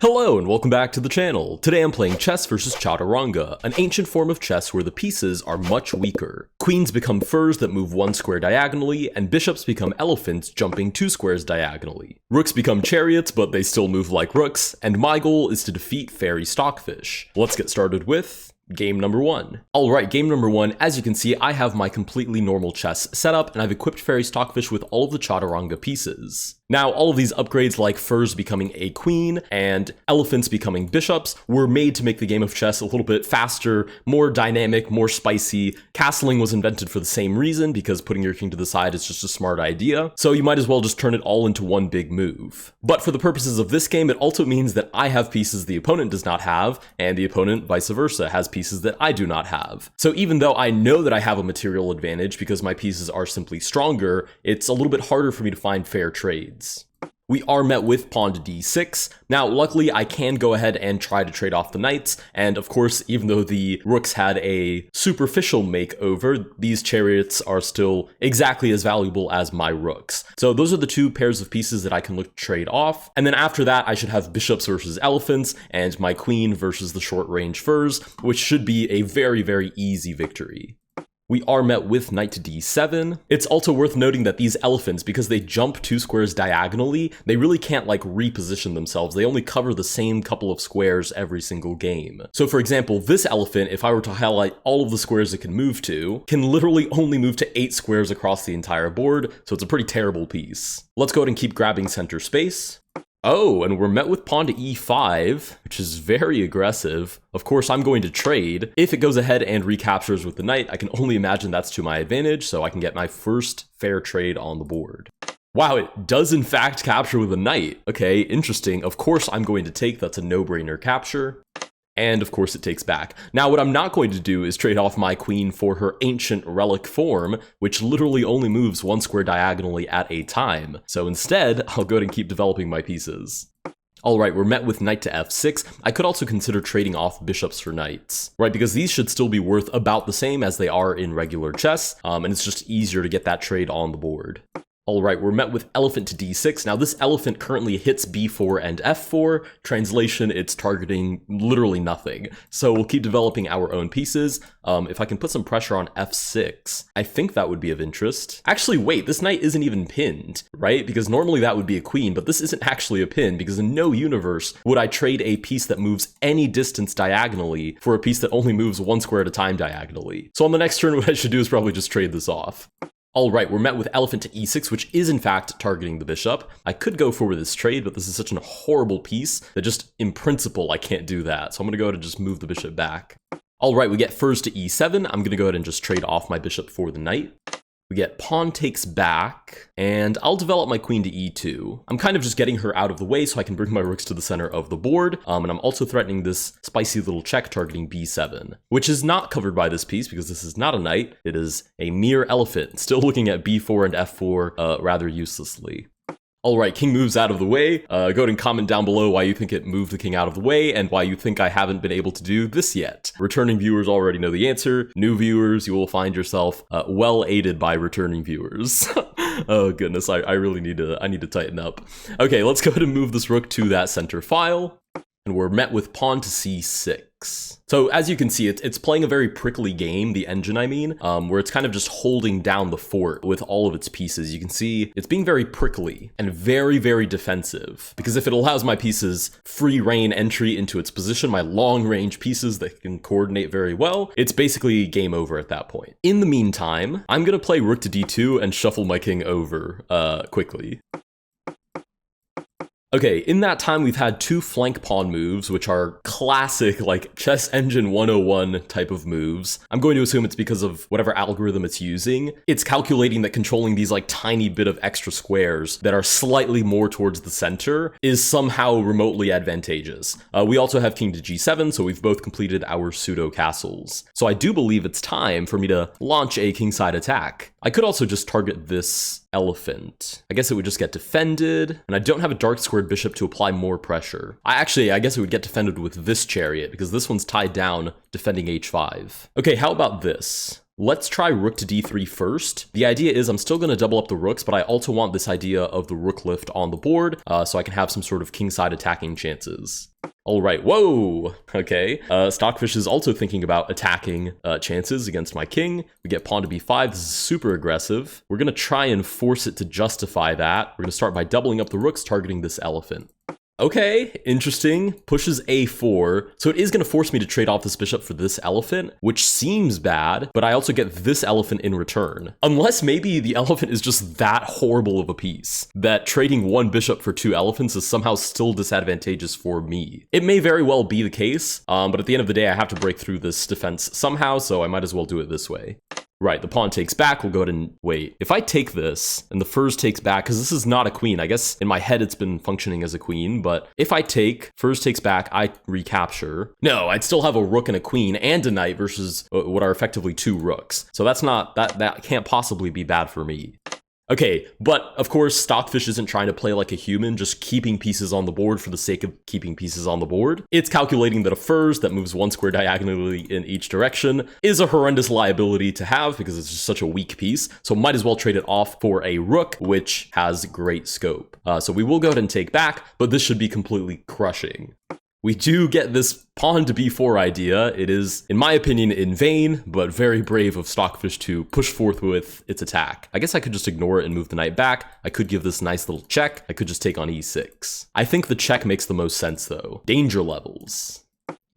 Hello and welcome back to the channel. Today I'm playing chess versus Chaturanga, an ancient form of chess where the pieces are much weaker. Queens become furs that move one square diagonally, and bishops become elephants jumping 2 squares diagonally. Rooks become chariots, but they still move like rooks, and my goal is to defeat fairy stockfish. Let's get started with game number 1. Alright, game number 1, as you can see, I have my completely normal chess set up, and I've equipped Fairy Stockfish with all of the Chaturanga pieces. Now, all of these upgrades like furs becoming a queen and elephants becoming bishops were made to make the game of chess a little bit faster, more dynamic, more spicy. Castling was invented for the same reason, because putting your king to the side is just a smart idea, so you might as well just turn it all into one big move. But for the purposes of this game, it also means that I have pieces the opponent does not have, and the opponent, vice versa, has pieces that I do not have. So even though I know that I have a material advantage because my pieces are simply stronger, it's a little bit harder for me to find fair trades. We are met with pawn to d6. Now, luckily, I can go ahead and try to trade off the knights, and of course, even though the rooks had a superficial makeover, these chariots are still exactly as valuable as my rooks. So those are the 2 pairs of pieces that I can look to trade off, and then after that, I should have bishops versus elephants, and my queen versus the short-range furs, which should be a very, very easy victory. We are met with knight to d7. It's also worth noting that these elephants, because they jump 2 squares diagonally, they really can't reposition themselves. They only cover the same couple of squares every single game. So for example, this elephant, if I were to highlight all of the squares it can move to, can literally only move to 8 squares across the entire board, so it's a pretty terrible piece. Let's go ahead and keep grabbing center space. Oh, and we're met with pawn to e5, which is very aggressive. Of course, I'm going to trade. If it goes ahead and recaptures with the knight, I can only imagine that's to my advantage, so I can get my first fair trade on the board. Wow, it does in fact capture with a knight. Okay, interesting. Of course I'm going to take, that's a no-brainer capture. And of course it takes back. Now what I'm not going to do is trade off my queen for her ancient relic form, which literally only moves 1 square diagonally at a time. So instead, I'll go ahead and keep developing my pieces. Alright, we're met with knight to f6. I could also consider trading off bishops for knights, right? Because these should still be worth about the same as they are in regular chess, and it's just easier to get that trade on the board. Alright, we're met with elephant to d6. Now this elephant currently hits b4 and f4. Translation, it's targeting literally nothing. So we'll keep developing our own pieces. If I can put some pressure on f6, I think that would be of interest. Actually, wait, this knight isn't even pinned, right? Because normally that would be a queen, but this isn't actually a pin, because in no universe would I trade a piece that moves any distance diagonally for a piece that only moves 1 square at a time diagonally. So on the next turn, what I should do is probably just trade this off. Alright, we're met with elephant to e6, which is in fact targeting the bishop. I could go for this trade, but this is such a horrible piece that just in principle I can't do that. So I'm going to go ahead and just move the bishop back. Alright, we get furs to e7. I'm going to go ahead and just trade off my bishop for the knight. We get pawn takes back, and I'll develop my queen to e2. I'm kind of just getting her out of the way so I can bring my rooks to the center of the board, and I'm also threatening this spicy little check targeting b7, which is not covered by this piece because this is not a knight, it is a mere elephant, still looking at b4 and f4 rather uselessly. Alright, king moves out of the way. Go ahead and comment down below why you think it moved the king out of the way and why you think I haven't been able to do this yet. Returning viewers already know the answer. New viewers, you will find yourself well aided by returning viewers. Oh goodness, I really need to tighten up. Okay, let's go ahead and move this rook to that center file. And we're met with pawn to c6. So as you can see, it's playing a very prickly game, the engine I mean, where it's kind of just holding down the fort with all of its pieces. You can see it's being very prickly and very, very defensive, because if it allows my pieces free reign entry into its position, my long range pieces that can coordinate very well, it's basically game over at that point. In the meantime, I'm going to play rook to d2 and shuffle my king over quickly. Okay, in that time we've had 2 flank pawn moves, which are classic, chess engine 101 type of moves. I'm going to assume it's because of whatever algorithm it's using. It's calculating that controlling these tiny bit of extra squares that are slightly more towards the center is somehow remotely advantageous. We also have king to g7, so we've both completed our pseudo castles. So I do believe it's time for me to launch a kingside attack. I could also just target this elephant. I guess it would just get defended, and I don't have a dark squared bishop to apply more pressure. I guess it would get defended with this chariot, because this one's tied down defending h5. Okay, how about this? Let's try rook to d3 first. The idea is I'm still going to double up the rooks, but I also want this idea of the rook lift on the board so I can have some sort of kingside attacking chances. All right, whoa, okay. Stockfish is also thinking about attacking chances against my king. We get pawn to b5, this is super aggressive. We're gonna try and force it to justify that. We're gonna start by doubling up the rooks, targeting this elephant. Okay, interesting. Pushes a4. So it is going to force me to trade off this bishop for this elephant, which seems bad, but I also get this elephant in return. Unless maybe the elephant is just that horrible of a piece, that trading one bishop for two elephants is somehow still disadvantageous for me. It may very well be the case, but at the end of the day, I have to break through this defense somehow, so I might as well do it this way. Right, the pawn takes back, we'll go ahead and wait. If I take this, and the furs takes back, because this is not a queen, I guess in my head it's been functioning as a queen, but if I take, furs takes back, I recapture. No, I'd still have a rook and a queen and a knight versus what are effectively two rooks. So that's not, that can't possibly be bad for me. Okay, but of course, Stockfish isn't trying to play like a human, just keeping pieces on the board for the sake of keeping pieces on the board. It's calculating that a furs that moves one square diagonally in each direction is a horrendous liability to have because it's just such a weak piece, so might as well trade it off for a rook, which has great scope. So we will go ahead and take back, but this should be completely crushing. We do get this pawn to b4 idea. It is, in my opinion, in vain, but very brave of Stockfish to push forth with its attack. I guess I could just ignore it and move the knight back. I could give this nice little check. I could just take on e6. I think the check makes the most sense, though. Danger levels.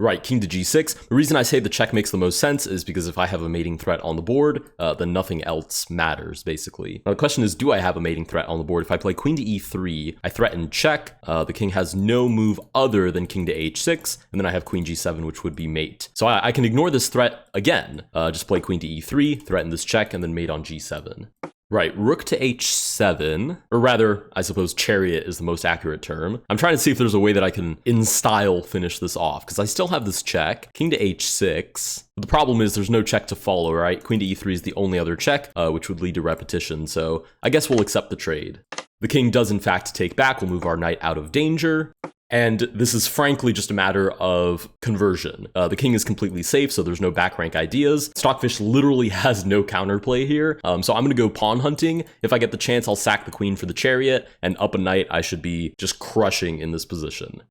Right, king to g6. The reason I say the check makes the most sense is because if I have a mating threat on the board, then nothing else matters, basically. Now the question is, do I have a mating threat on the board? If I play queen to e3, I threaten check. The king has no move other than king to h6, and then I have queen g7, which would be mate. So I can ignore this threat again. Just play queen to e3, threaten this check, and then mate on g7. Right, rook to h7, or rather, I suppose chariot is the most accurate term. I'm trying to see if there's a way that I can, in style, finish this off, because I still have this check. King to h6. But the problem is there's no check to follow, right? Queen to e3 is the only other check, which would lead to repetition, so I guess we'll accept the trade. The king does in fact take back, we'll move our knight out of danger. And this is frankly just a matter of conversion. The king is completely safe, so there's no back rank ideas. Stockfish literally has no counterplay here, so I'm gonna go pawn hunting. If I get the chance, I'll sack the queen for the chariot, and up a knight, I should be just crushing in this position.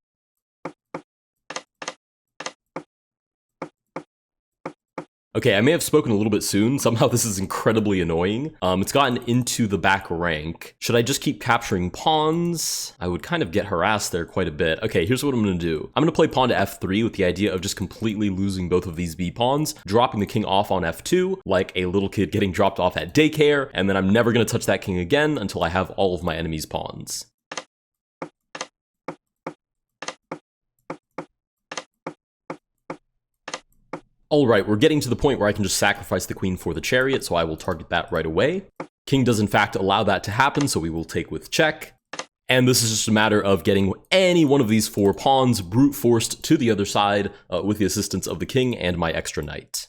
Okay, I may have spoken a little bit soon. Somehow this is incredibly annoying. It's gotten into the back rank. Should I just keep capturing pawns? I would kind of get harassed there quite a bit. Okay, here's what I'm gonna do. I'm gonna play pawn to f3 with the idea of just completely losing both of these b pawns, dropping the king off on f2, like a little kid getting dropped off at daycare, and then I'm never gonna touch that king again until I have all of my enemy's pawns. Alright, we're getting to the point where I can just sacrifice the queen for the chariot, so I will target that right away. King does in fact allow that to happen, so we will take with check. And this is just a matter of getting any one of these four pawns brute forced to the other side with the assistance of the king and my extra knight.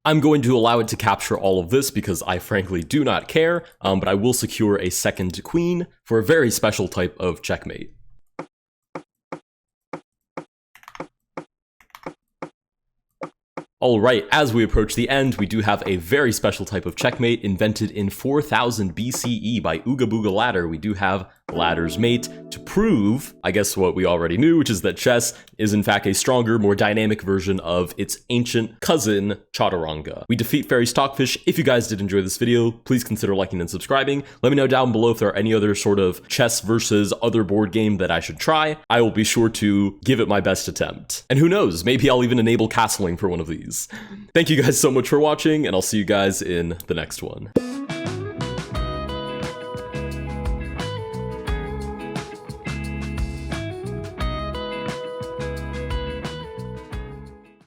I'm going to allow it to capture all of this because I frankly do not care, but I will secure a second queen for a very special type of checkmate. Alright, as we approach the end, we do have a very special type of checkmate invented in 4000 BCE by Ooga Booga Ladder. We do have Ladder's mate to prove, I guess what we already knew, which is that chess is in fact a stronger, more dynamic version of its ancient cousin, Chaturanga. We defeat Fairy Stockfish. If you guys did enjoy this video, please consider liking and subscribing. Let me know down below if there are any other sort of chess versus other board game that I should try. I will be sure to give it my best attempt. And who knows, maybe I'll even enable castling for one of these. Thank you guys so much for watching, and I'll see you guys in the next one.